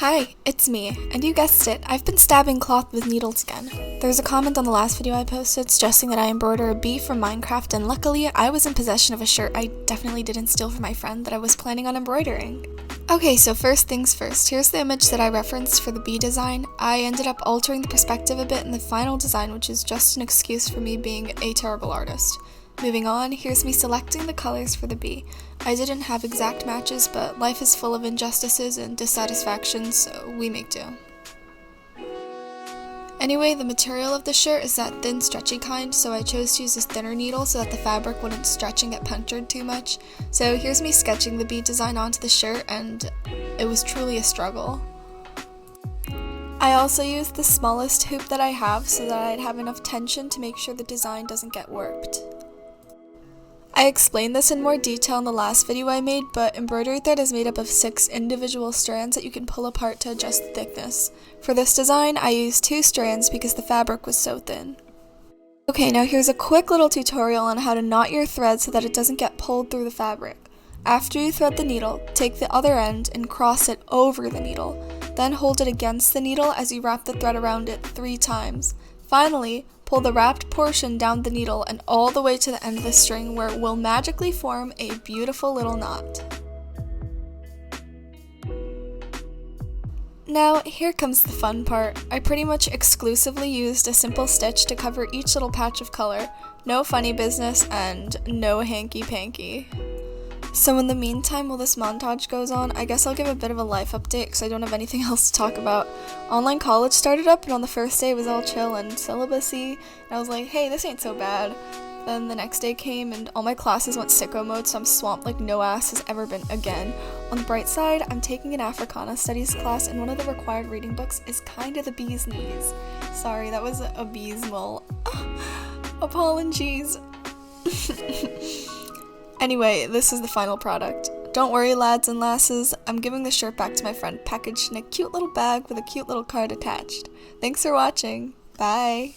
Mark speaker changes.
Speaker 1: Hi, it's me, and you guessed it, I've been stabbing cloth with needles again. There was a comment on the last video I posted suggesting that I embroider a bee from Minecraft, and luckily I was in possession of a shirt I definitely didn't steal from my friend that I was planning on embroidering. Okay, so first things first, here's the image that I referenced for the bee design. I ended up altering the perspective a bit in the final design, which is just an excuse for me being a terrible artist. Moving on, here's me selecting the colors for the bee. I didn't have exact matches, but life is full of injustices and dissatisfactions, so we make do. Anyway, the material of the shirt is that thin, stretchy kind, so I chose to use this thinner needle so that the fabric wouldn't stretch and get punctured too much. So here's me sketching the bee design onto the shirt, and it was truly a struggle. I also used the smallest hoop that I have so that I'd have enough tension to make sure the design doesn't get warped. I explained this in more detail in the last video I made, but embroidery thread is made up of 6 individual strands that you can pull apart to adjust the thickness. For this design, I used 2 strands because the fabric was so thin. Okay, now here's a quick little tutorial on how to knot your thread so that it doesn't get pulled through the fabric. After you thread the needle, take the other end and cross it over the needle. Then hold it against the needle as you wrap the thread around it 3 times. Finally, pull the wrapped portion down the needle and all the way to the end of the string where it will magically form a beautiful little knot. Now, here comes the fun part. I pretty much exclusively used a simple stitch to cover each little patch of color. No funny business and no hanky-panky. So in the meantime, while this montage goes on, I guess I'll give a bit of a life update because I don't have anything else to talk about. Online college started up, and on the first day it was all chill and syllabus-y, and I was like, hey, this ain't so bad. Then the next day came, and all my classes went sicko mode, so I'm swamped like no ass has ever been again. On the bright side, I'm taking an Africana studies class, and one of the required reading books is kinda the bee's knees. Sorry, that was abysmal. Apologies. Anyway, this is the final product. Don't worry, lads and lasses, I'm giving the shirt back to my friend packaged in a cute little bag with a cute little card attached. Thanks for watching. Bye!